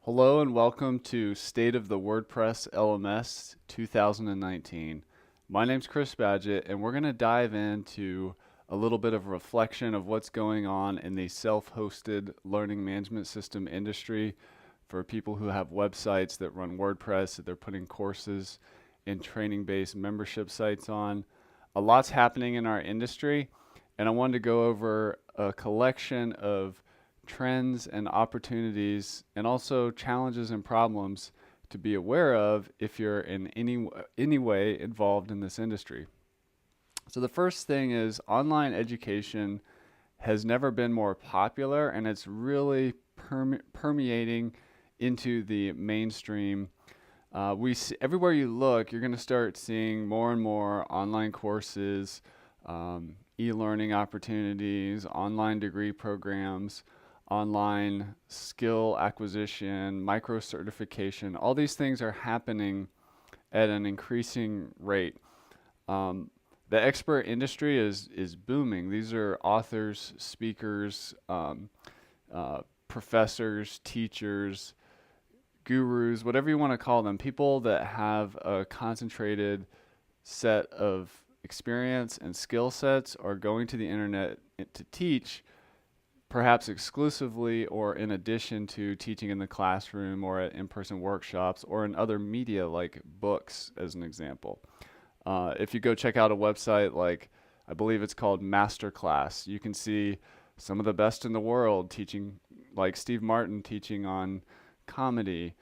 Hello and welcome to State of the WordPress LMS 2019. My name's Chris Badgett, and we're going to dive into a little bit of reflection of what's going on in the self-hosted learning management system industry for people who have websites that run WordPress that they're putting courses and training-based membership sites on. A lot's happening in our industry, and I wanted to go over a collection of trends and opportunities and also challenges and problems to be aware of if you're in any way involved in this industry. So the first thing is online education has never been more popular, and it's really permeating into the mainstream. Everywhere you look, you're going to start seeing more and more online courses, e-learning opportunities, online degree programs, online skill acquisition, micro certification. All these things are happening at an increasing rate. The expert industry is booming. These are authors, speakers, professors, teachers, gurus, whatever you want to call them, people that have a concentrated set of experience and skill sets are going to the internet to teach, perhaps exclusively or in addition to teaching in the classroom or at in-person workshops or in other media like books, as an example. If you go check out a website like, I believe it's called Masterclass, you can see some of the best in the world teaching, like Steve Martin teaching on comedy,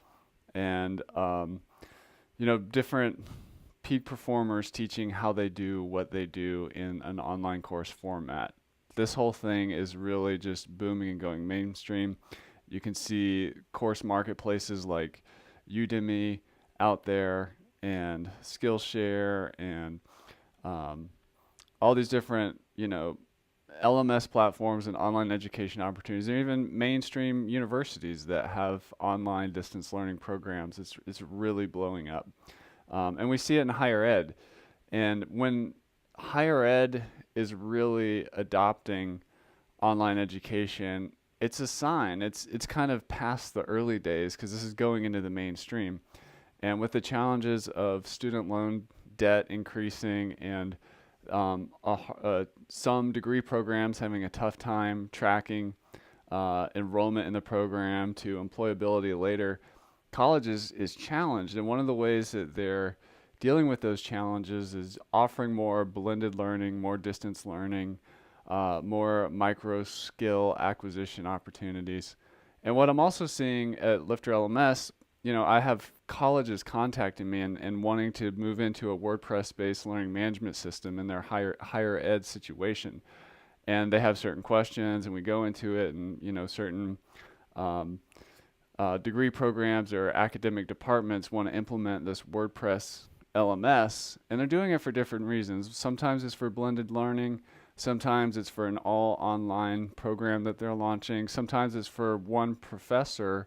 and different peak performers teaching how they do what they do in an online course format. This whole thing is really just booming and going mainstream. You can see course marketplaces like Udemy out there and Skillshare and all these different, LMS platforms and online education opportunities. There are even mainstream universities that have online distance learning programs. It's really blowing up. And we see it in higher ed. And when higher ed is really adopting online education, it's a sign. It's kind of past the early days because this is going into the mainstream. And with the challenges of student loan debt increasing and some degree programs having a tough time tracking enrollment in the program to employability later, college is challenged. And one of the ways that they're dealing with those challenges is offering more blended learning, more distance learning, more micro skill acquisition opportunities. And what I'm also seeing at LifterLMS, I have colleges contacting me and wanting to move into a WordPress-based learning management system in their higher ed situation. And they have certain questions, and we go into it, and certain degree programs or academic departments want to implement this WordPress LMS, and they're doing it for different reasons. Sometimes it's for blended learning. Sometimes it's for an all online program that they're launching. Sometimes it's for one professor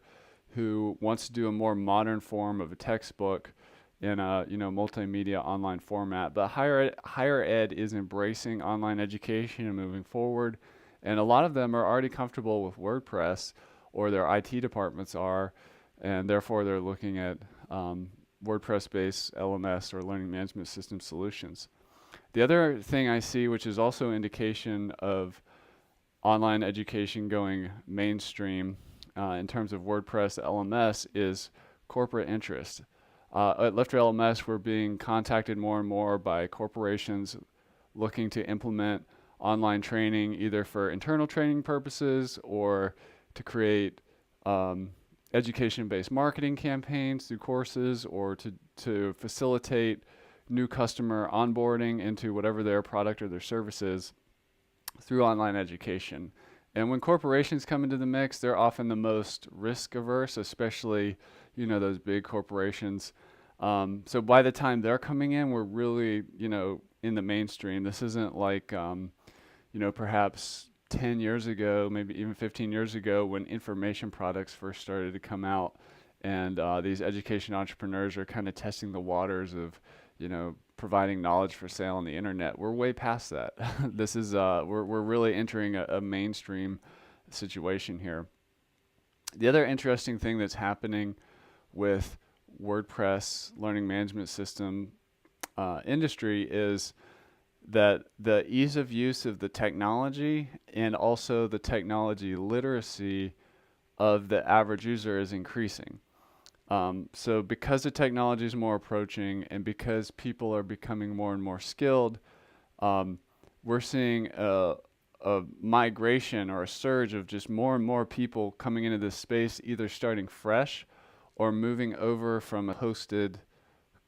who wants to do a more modern form of a textbook in a multimedia online format. But higher ed is embracing online education and moving forward, and a lot of them are already comfortable with WordPress, or their IT departments are, and therefore they're looking at WordPress-based LMS or learning management system solutions. The other thing I see, which is also indication of online education going mainstream in terms of WordPress LMS, is corporate interest. At LifterLMS, we're being contacted more and more by corporations looking to implement online training, either for internal training purposes or to create education-based marketing campaigns through courses, or to facilitate new customer onboarding into whatever their product or their service is through online education. And when corporations come into the mix, they're often the most risk averse, especially those big corporations. So by the time they're coming in, we're really in the mainstream. This isn't like perhaps 10 years ago, maybe even 15 years ago, when information products first started to come out, and these education entrepreneurs are kind of testing the waters of providing knowledge for sale on the internet. We're way past that. This is we're really entering a mainstream situation here. The other interesting thing that's happening with WordPress learning management system industry is that the ease of use of the technology and also the technology literacy of the average user is increasing. So because the technology is more approaching and because people are becoming more and more skilled, um, we're seeing a migration or a surge of just more and more people coming into this space, either starting fresh or moving over from a hosted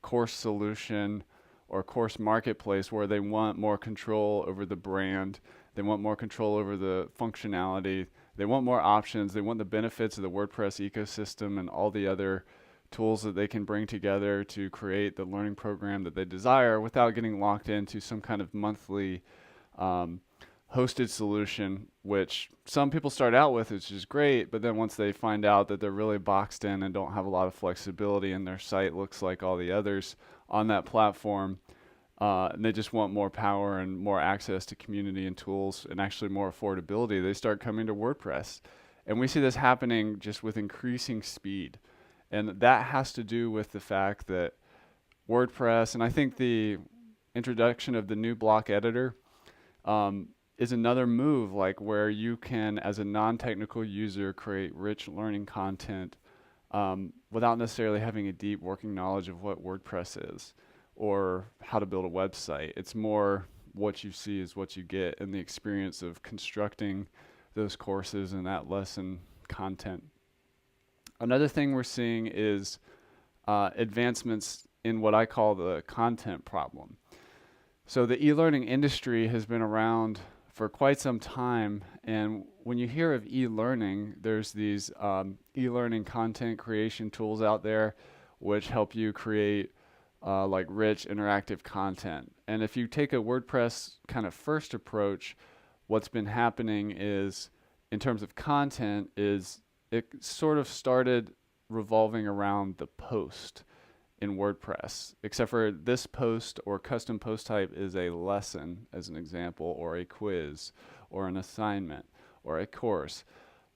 course solution or course marketplace where they want more control over the brand, they want more control over the functionality, they want more options, they want the benefits of the WordPress ecosystem and all the other tools that they can bring together to create the learning program that they desire without getting locked into some kind of monthly um, hosted solution, which some people start out with, which is great, but then once they find out that they're really boxed in and don't have a lot of flexibility and their site looks like all the others on that platform, and they just want more power and more access to community and tools and actually more affordability, they start coming to WordPress. And we see this happening just with increasing speed. And that has to do with the fact that WordPress, and I think the introduction of the new block editor is another move, like where you can, as a non-technical user, create rich learning content without necessarily having a deep working knowledge of what WordPress is or how to build a website. It's more what you see is what you get, and the experience of constructing those courses and that lesson content. Another thing we're seeing is advancements in what I call the content problem. So the e-learning industry has been around for quite some time, and when you hear of e-learning, there's these e-learning content creation tools out there which help you create like rich interactive content. And if you take a WordPress kind of first approach, what's been happening is, in terms of content, is it sort of started revolving around the post in WordPress, except for this post or custom post type is a lesson, as an example, or a quiz, or an assignment, or a course.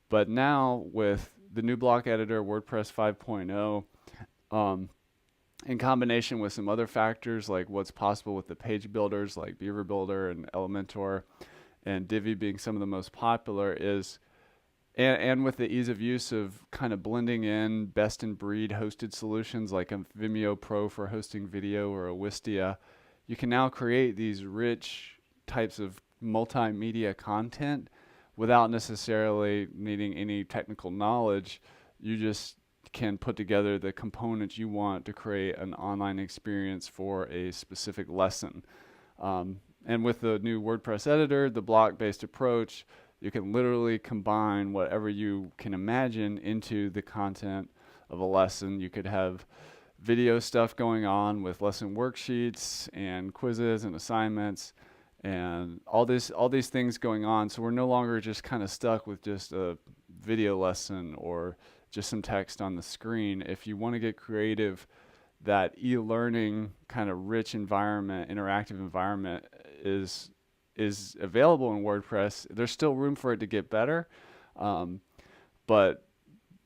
But now with the new block editor, WordPress 5.0, in combination with some other factors like what's possible with the page builders like Beaver Builder and Elementor, and Divi being some of the most popular, is and with the ease of use of kind of blending in best in breed hosted solutions like a Vimeo Pro for hosting video or a Wistia, you can now create these rich types of multimedia content without necessarily needing any technical knowledge. You just can put together the components you want to create an online experience for a specific lesson. And with the new WordPress editor, the block-based approach, you can literally combine whatever you can imagine into the content of a lesson. You could have video stuff going on with lesson worksheets and quizzes and assignments and all these things going on. So we're no longer just kind of stuck with just a video lesson or just some text on the screen. If you want to get creative, that e-learning kind of rich environment, interactive environment is available in WordPress. There's still room for it to get better, but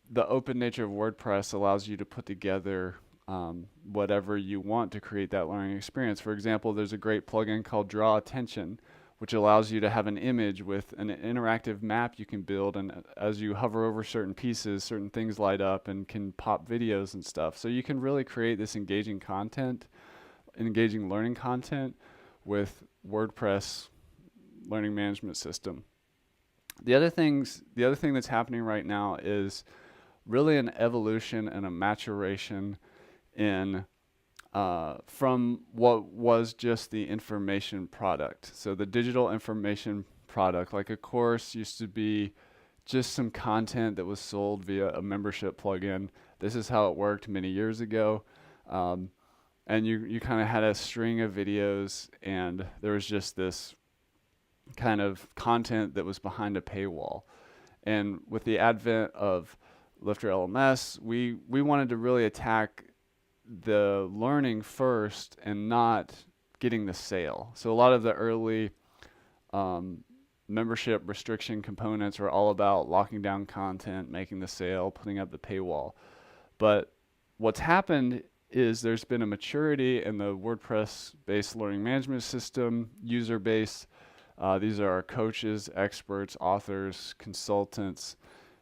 the open nature of WordPress allows you to put together whatever you want to create that learning experience. For example, there's a great plugin called Draw Attention, which allows you to have an image with an interactive map you can build, and as you hover over certain pieces, certain things light up and can pop videos and stuff. So you can really create this engaging content, engaging learning content with WordPress learning management system. The other thing that's happening right now is really an evolution and a maturation in from what was just the information product. So the digital information product, like a course, used to be just some content that was sold via a membership plugin. This is how it worked many years ago. And you kind of had a string of videos, and there was just this kind of content that was behind a paywall. And with the advent of LifterLMS, we wanted to really attack the learning first and not getting the sale. So a lot of the early membership restriction components are all about locking down content, making the sale, putting up the paywall. But what's happened is there's been a maturity in the WordPress-based learning management system user base. These are our coaches, experts, authors, consultants,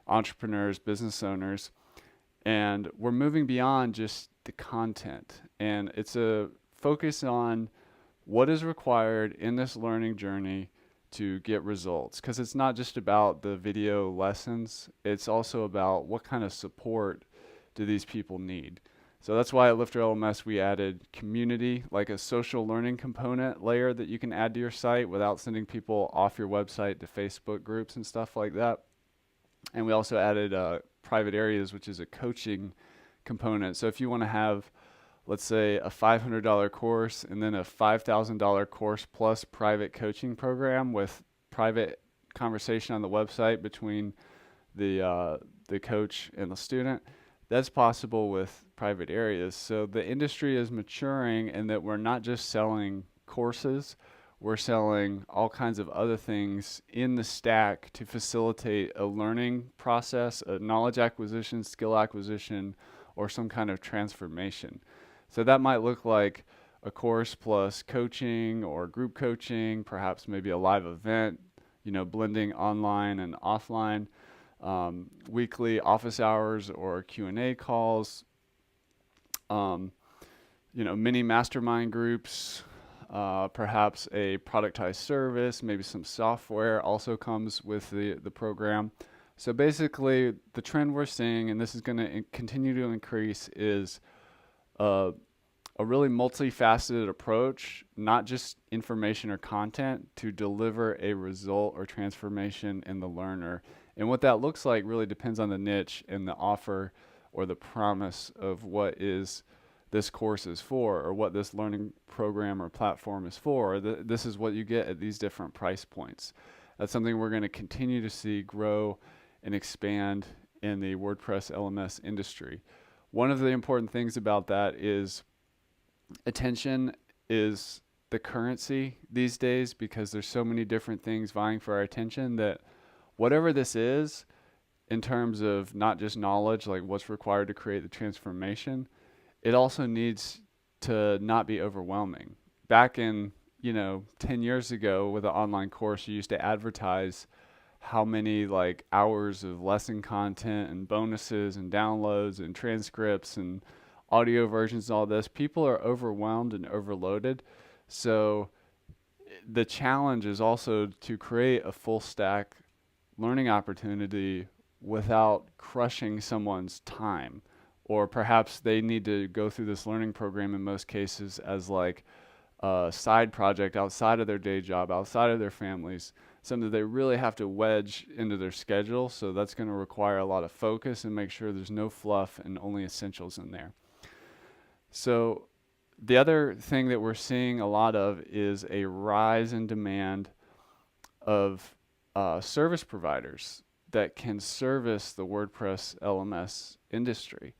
entrepreneurs, business owners, and we're moving beyond just the content. And it's a focus on what is required in this learning journey to get results. Because it's not just about the video lessons, it's also about what kind of support do these people need. So that's why at LifterLMS we added community, like a social learning component layer that you can add to your site without sending people off your website to Facebook groups and stuff like that. And we also added private areas, which is a coaching component. So if you want to have, let's say, a $500 course and then a $5,000 course plus private coaching program with private conversation on the website between the coach and the student, that's possible with private areas. So the industry is maturing in that we're not just selling courses, we're selling all kinds of other things in the stack to facilitate a learning process, a knowledge acquisition, skill acquisition, or some kind of transformation. So that might look like a course plus coaching or group coaching, perhaps maybe a live event, blending online and offline, weekly office hours or Q&A calls, mini mastermind groups, perhaps a productized service, maybe some software also comes with the program. So basically the trend we're seeing, and this is going to continue to increase, is a really multifaceted approach, not just information or content, to deliver a result or transformation in the learner. And what that looks like really depends on the niche and the offer or the promise of what is this course is for, or what this learning program or platform is for. This is what you get at these different price points. That's something we're going to continue to see grow and expand in the WordPress LMS industry. One of the important things about that is attention is the currency these days, because there's so many different things vying for our attention that whatever this is, in terms of not just knowledge, like what's required to create the transformation, it also needs to not be overwhelming. Back in, 10 years ago with an online course, you used to advertise how many hours of lesson content and bonuses and downloads and transcripts and audio versions and all this. People are overwhelmed and overloaded. So the challenge is also to create a full stack learning opportunity without crushing someone's time. Or perhaps they need to go through this learning program in most cases as a side project outside of their day job, outside of their families, something they really have to wedge into their schedule. So that's going to require a lot of focus and make sure there's no fluff and only essentials in there. So the other thing that we're seeing a lot of is a rise in demand of service providers that can service the WordPress LMS industry.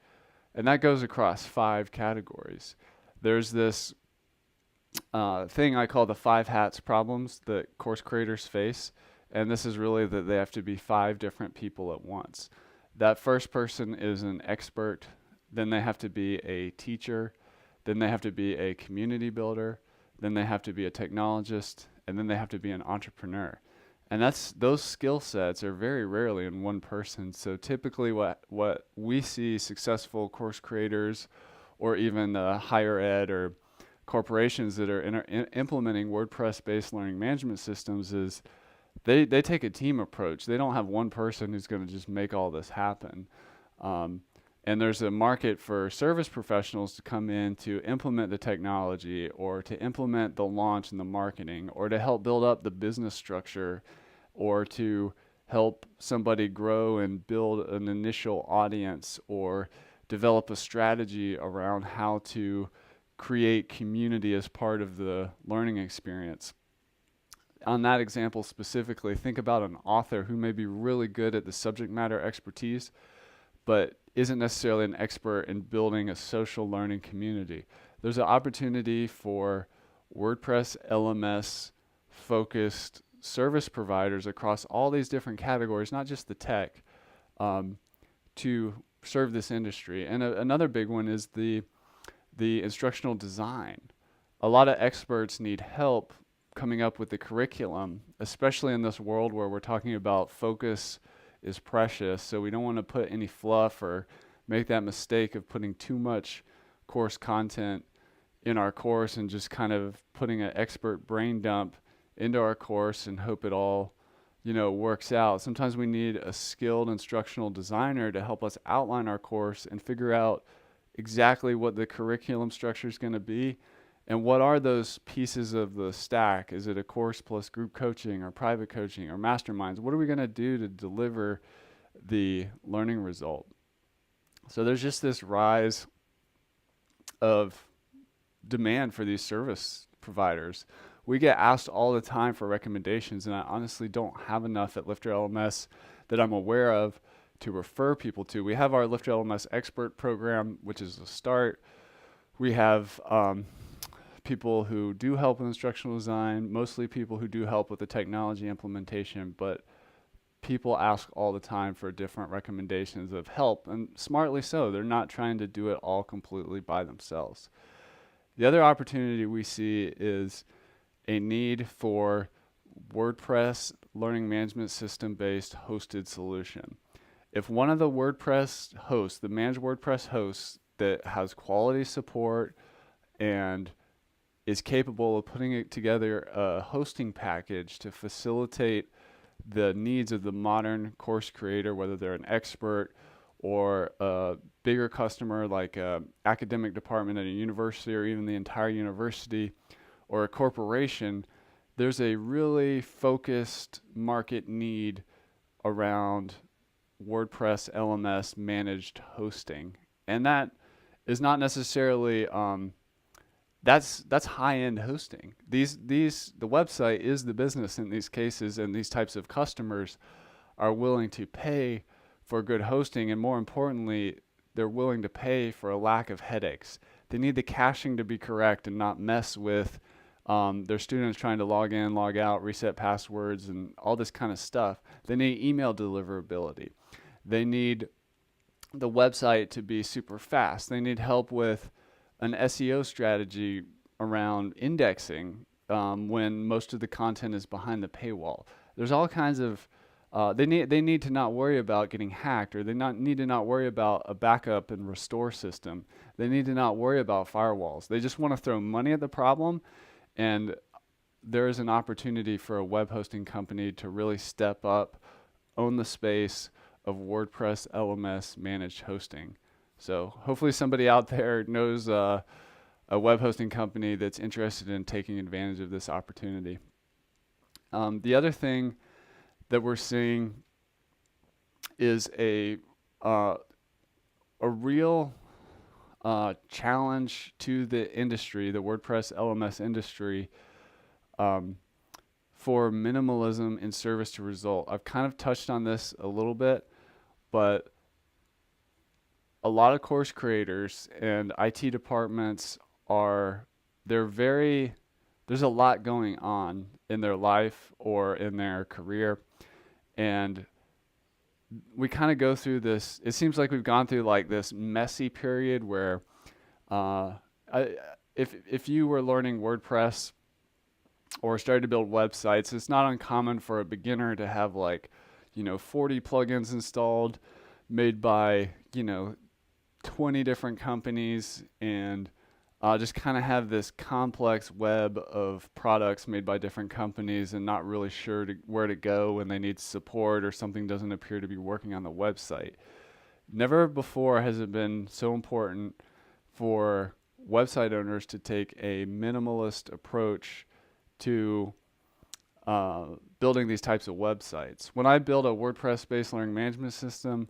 And that goes across 5 categories. There's this thing I call the 5 hats problems that course creators face. And this is really that they have to be 5 different people at once. That first person is an expert. Then they have to be a teacher. Then they have to be a community builder. Then they have to be a technologist. And then they have to be an entrepreneur. And those skill sets are very rarely in one person. So typically what we see successful course creators or even higher ed or corporations that are implementing WordPress-based learning management systems is they take a team approach. They don't have one person who's going to just make all this happen. And there's a market for service professionals to come in to implement the technology or to implement the launch and the marketing or to help build up the business structure or to help somebody grow and build an initial audience or develop a strategy around how to create community as part of the learning experience. On that example specifically, think about an author who may be really good at the subject matter expertise, but isn't necessarily an expert in building a social learning community. There's an opportunity for WordPress LMS focused service providers across all these different categories, not just the tech, to serve this industry. And another big one is the instructional design. A lot of experts need help coming up with the curriculum, especially in this world where we're talking about focus is precious. So we don't want to put any fluff or make that mistake of putting too much course content in our course and just kind of putting an expert brain dump into our course and hope it all, works out. Sometimes we need a skilled instructional designer to help us outline our course and figure out exactly what the curriculum structure is going to be and what are those pieces of the stack. Is it a course plus group coaching or private coaching or masterminds? What are we going to do to deliver the learning result? So there's just this rise of demand for these service providers. We get asked all the time for recommendations, and I honestly don't have enough at LifterLMS that I'm aware of to refer people to. We have our LifterLMS expert program, which is a start. We have people who do help with instructional design, mostly people who do help with the technology implementation, but people ask all the time for different recommendations of help, and smartly so. They're not trying to do it all completely by themselves. The other opportunity we see is a need for WordPress learning management system based hosted solution. If one of the WordPress hosts, the managed WordPress hosts that has quality support and is capable of putting it together a hosting package to facilitate the needs of the modern course creator, whether they're an expert or a bigger customer like an academic department at a university or even the entire university or a corporation, there's a really focused market need around WordPress LMS managed hosting. And that is not necessarily that's high-end hosting. The website is the business in these cases, and these types of customers are willing to pay for good hosting, and more importantly, they're willing to pay for a lack of headaches. They need the caching to be correct and not mess with their students trying to log in, log out, reset passwords, and all this kind of stuff. They need email deliverability. They need the website to be super fast. They need help with an SEO strategy around indexing when most of the content is behind the paywall. There's all kinds of they need to not worry about getting hacked, or they need to not worry about a backup and restore system. They need to not worry about firewalls. They just want to throw money at the problem, and there is an opportunity for a web hosting company to really step up, own the space of WordPress LMS managed hosting. So hopefully somebody out there knows a web hosting company that's interested in taking advantage of this opportunity. The other thing that we're seeing is a real challenge to the industry, the WordPress LMS industry, for minimalism in service to result. I've kind of touched on this a little bit, but a lot of course creators and IT departments there's a lot going on in their life or in their career. And we kind of go through this, it seems like we've gone through like this messy period where if you were learning WordPress or started to build websites, it's not uncommon for a beginner to have 40 plugins installed made by 20 different companies, and just kind of have this complex web of products made by different companies and not really sure where to go when they need support or something doesn't appear to be working on the website. Never before has it been so important for website owners to take a minimalist approach to building these types of websites. When I build a WordPress-based learning management system,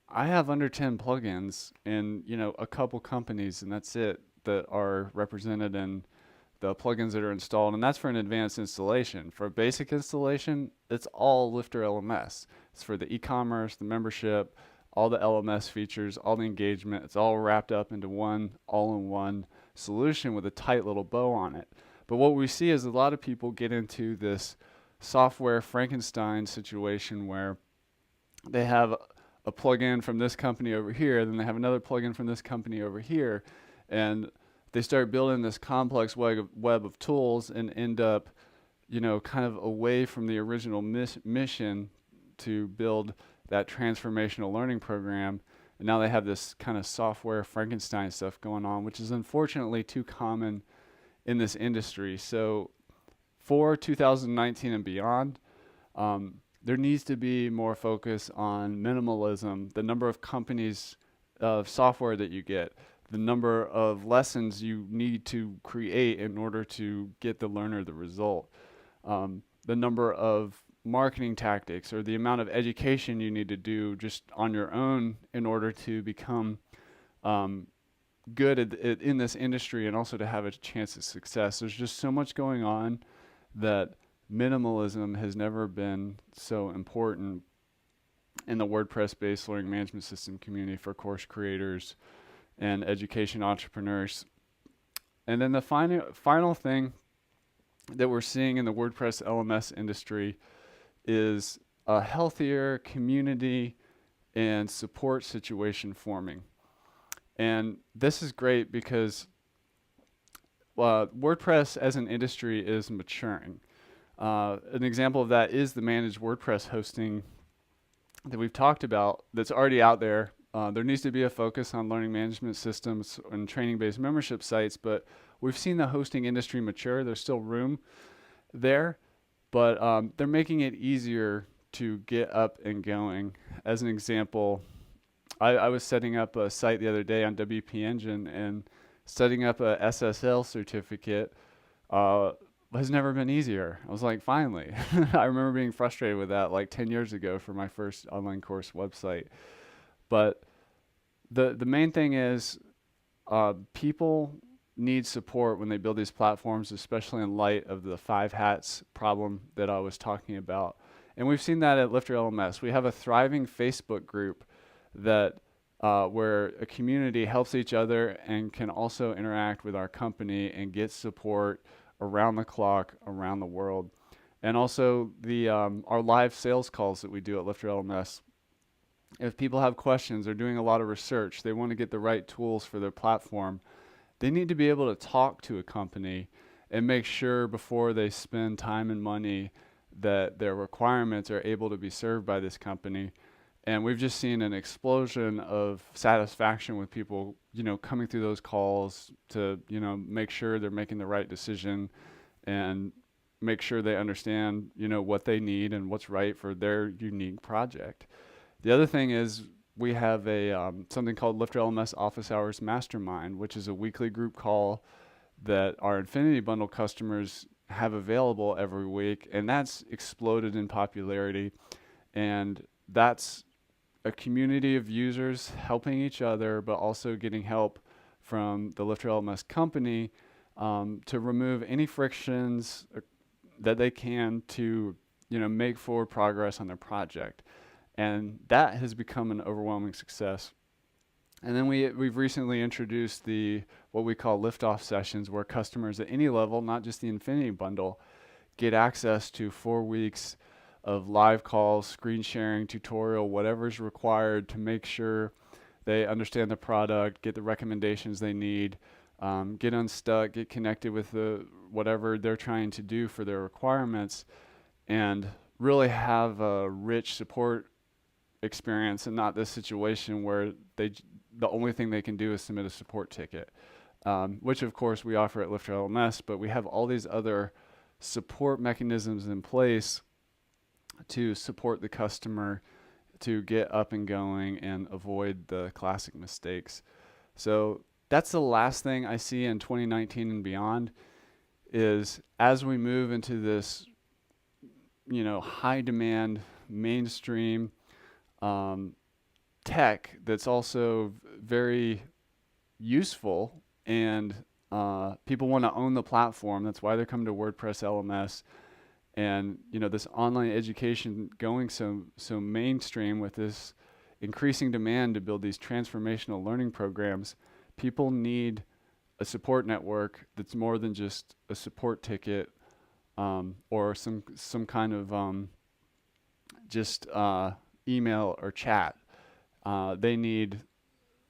I have under 10 plugins and a couple companies, and that's it, that are represented in the plugins that are installed, and that's for an advanced installation. For a basic installation, it's all LifterLMS. It's for the e-commerce, the membership, all the LMS features, all the engagement. It's all wrapped up into one all-in-one solution with a tight little bow on it. But what we see is a lot of people get into this software Frankenstein situation where they have a plugin from this company over here, then they have another plugin from this company over here, and they start building this complex web of tools and end up, kind of away from the original mission to build that transformational learning program. And now they have this kind of software Frankenstein stuff going on, which is unfortunately too common in this industry. So for 2019 and beyond, there needs to be more focus on minimalism, the number of companies of software that you get, the number of lessons you need to create in order to get the learner the result, the number of marketing tactics or the amount of education you need to do just on your own in order to become good in this industry and also to have a chance at success. There's just so much going on that minimalism has never been so important in the WordPress-based learning management system community for course creators and education entrepreneurs. And then the final thing that we're seeing in the WordPress LMS industry is a healthier community and support situation forming. And this is great because WordPress as an industry is maturing. An example of that is the managed WordPress hosting that we've talked about that's already out there. There needs to be a focus on learning management systems and training-based membership sites, but we've seen the hosting industry mature. There's still room there, but they're making it easier to get up and going. As an example, I was setting up a site the other day on WP Engine, and setting up a SSL certificate has never been easier. I was like, finally. I remember being frustrated with that like 10 years ago for my first online course website. But the main thing is people need support when they build these platforms, especially in light of the 5 hats problem that I was talking about. And we've seen that at LifterLMS. We have a thriving Facebook group that where a community helps each other and can also interact with our company and get support around the clock, around the world. And also the our live sales calls that we do at LifterLMS. If people have questions, they're doing a lot of research, they want to get the right tools for their platform, they need to be able to talk to a company and make sure before they spend time and money that their requirements are able to be served by this company. And we've just seen an explosion of satisfaction with people, coming through those calls to, make sure they're making the right decision and make sure they understand, what they need and what's right for their unique project. The other thing is we have a something called LifterLMS Office Hours Mastermind, which is a weekly group call that our Infinity Bundle customers have available every week, and that's exploded in popularity. And that's a community of users helping each other, but also getting help from the LifterLMS company to remove any frictions that they can to, make forward progress on their project. And that has become an overwhelming success. And then we've recently introduced what we call liftoff sessions, where customers at any level, not just the Infinity Bundle, get access to 4 weeks of live calls, screen sharing, tutorial, whatever is required to make sure they understand the product, get the recommendations they need, get unstuck, get connected with whatever they're trying to do for their requirements, and really have a rich support experience and not this situation where the only thing they can do is submit a support ticket, which of course we offer at LifterLMS, but we have all these other support mechanisms in place to support the customer to get up and going and avoid the classic mistakes. So that's the last thing I see in 2019 and beyond, is as we move into this, high demand mainstream tech that's also very useful, and people want to own the platform. That's why they're coming to WordPress LMS. And this online education going so mainstream with this increasing demand to build these transformational learning programs, people need a support network that's more than just a support ticket or some kind of just email or chat. They need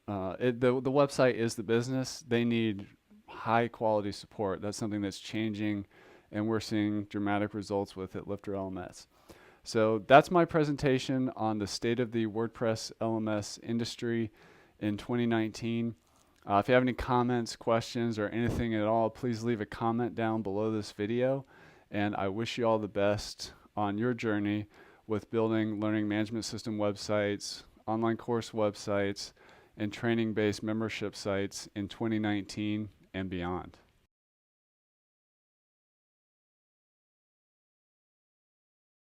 the website is the business. They need high quality support. That's something that's changing, and we're seeing dramatic results with it, LifterLMS. So that's my presentation on the state of the WordPress LMS industry in 2019. If you have any comments, questions, or anything at all, please leave a comment down below this video. And I wish you all the best on your journey with building learning management system websites, online course websites, and training-based membership sites in 2019 and beyond.